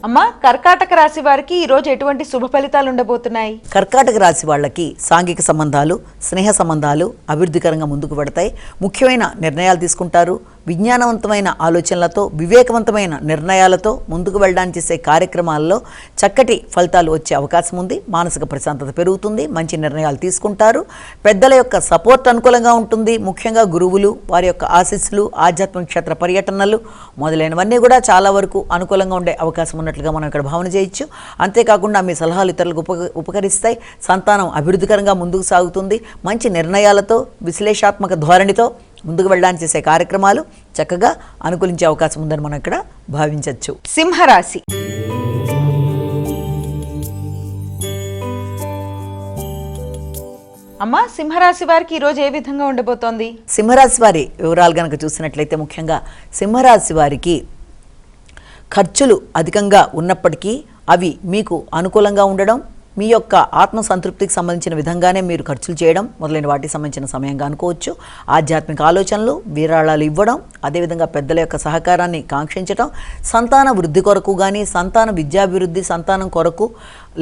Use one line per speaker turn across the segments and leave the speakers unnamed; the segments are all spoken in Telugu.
అమ్మా, కర్కాటక రాశి వారికి ఈ రోజు ఎటువంటి శుభ ఫలితాలు ఉండబోతున్నాయి?
కర్కాటక రాశి వాళ్ళకి సాంఘిక సంబంధాలు, స్నేహ సంబంధాలు అభివృద్ధికరంగా ముందుకు పడతాయి. ముఖ్యమైన నిర్ణయాలు తీసుకుంటారు. విజ్ఞానవంతమైన ఆలోచనలతో, వివేకవంతమైన నిర్ణయాలతో ముందుకు వెళ్ళడానికి చేసే కార్యక్రమాల్లో చక్కటి ఫలితాలు వచ్చే అవకాశం ఉంది. మానసిక ప్రశాంతత పెరుగుతుంది. మంచి నిర్ణయాలు తీసుకుంటారు. పెద్దల యొక్క సపోర్ట్ అనుకూలంగా ఉంటుంది. ముఖ్యంగా గురువులు, వారి యొక్క ఆశీస్సులు, ఆధ్యాత్మిక క్షేత్ర పర్యటనలు మొదలైనవన్నీ కూడా చాలా వరకు అనుకూలంగా ఉండే అవకాశం ఉన్నట్లుగా మనం ఇక్కడ భావన చేయొచ్చు. అంతేకాకుండా మీ సలహాలు ఇతరులకు ఉపకరిస్తాయి. సంతానం అభివృద్ధికరంగా ముందుకు సాగుతుంది. మంచి నిర్ణయాలతో, విశ్లేషాత్మక ధోరణితో ముందుకు వెళ్ళడానికి చేసే కార్యక్రమాలు చక్కగా అనుకూలించే అవకాశం ఉందని మనం ఇక్కడ భావించవచ్చు.
సింహరాశి. అమ్మా, సింహరాశి వారికి ఈరోజు ఏ విధంగా ఉండబోతోంది?
సింహరాశి వారి వివరాలు కనుక చూసినట్లయితే ముఖ్యంగా సింహరాశి వారికి ఖర్చులు అధికంగా ఉన్నప్పటికీ అవి మీకు అనుకూలంగా ఉండడం, మీ యొక్క ఆత్మసంతృప్తికి సంబంధించిన విధంగానే మీరు ఖర్చులు చేయడం మొదలైన వాటికి సంబంధించిన సమయంగా అనుకోవచ్చు. ఆధ్యాత్మిక ఆలోచనలు, విరాళాలు ఇవ్వడం, అదేవిధంగా పెద్దల యొక్క సహకారాన్ని కాంక్షించడం, సంతాన వృద్ధి కొరకు కానీ, సంతాన విద్యాభివృద్ధి, సంతానం కొరకు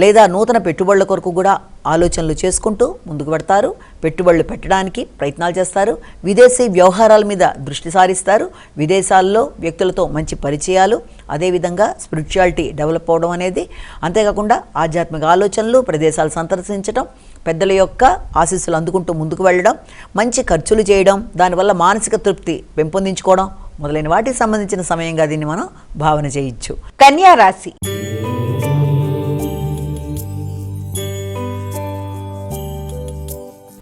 లేదా నూతన పెట్టుబడుల కొరకు కూడా ఆలోచనలు చేసుకుంటూ ముందుకు పెడతారు. పెట్టుబడులు పెట్టడానికి ప్రయత్నాలు చేస్తారు. విదేశీ వ్యవహారాల మీద దృష్టి సారిస్తారు. విదేశాల్లో వ్యక్తులతో మంచి పరిచయాలు, అదేవిధంగా స్పిరిచువాలిటీ డెవలప్ అవడం అనేది, అంతేకాకుండా ఆధ్యాత్మిక ఆలోచనలు, ప్రదేశాలు సందర్శించడం, పెద్దల యొక్క ఆశీస్సులు అందుకుంటూ ముందుకు వెళ్ళడం, మంచి ఖర్చులు చేయడం, దానివల్ల మానసిక తృప్తి పెంపొందించుకోవడం మొదలైన వాటికి సంబంధించిన సమయంగా దీన్ని మనం భావన చేయొచ్చు.
కన్యా రాశి.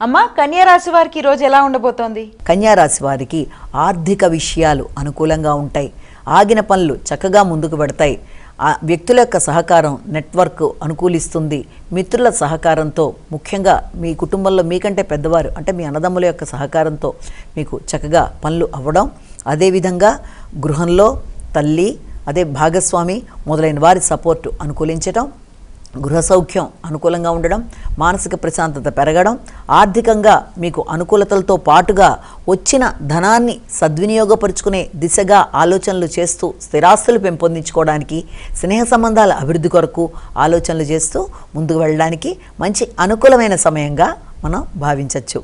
అమ్మా, కన్యా రాశి వారికి ఈరోజు ఎలా ఉండబోతోంది?
కన్యా రాశి వారికి ఆర్థిక విషయాలు అనుకూలంగా ఉంటాయి. ఆగిన పనులు చక్కగా ముందుకు పెడతాయి. వ్యక్తుల యొక్క సహకారం, నెట్వర్క్ అనుకూలిస్తుంది. మిత్రుల సహకారంతో, ముఖ్యంగా మీ కుటుంబంలో మీకంటే పెద్దవారు అంటే మీ అన్నదమ్ముల యొక్క సహకారంతో మీకు చక్కగా పనులు అవ్వడం, అదేవిధంగా గృహంలో తల్లి, అదే భాగస్వామి మొదలైన వారి సపోర్టు అనుకూలించడం, గృహ సౌఖ్యం అనుకూలంగా ఉండడం, మానసిక ప్రశాంతత పెరగడం, ఆర్థికంగా మీకు అనుకూలతలతో పాటుగా వచ్చిన ధనాన్ని సద్వినియోగపరుచుకునే దిశగా ఆలోచనలు చేస్తూ స్థిరాస్తులు పెంపొందించుకోవడానికి, స్నేహ సంబంధాల అభివృద్ధి కొరకు ఆలోచనలు చేస్తూ ముందుకు వెళ్ళడానికి మంచి అనుకూలమైన సమయంగా మనం భావించవచ్చు.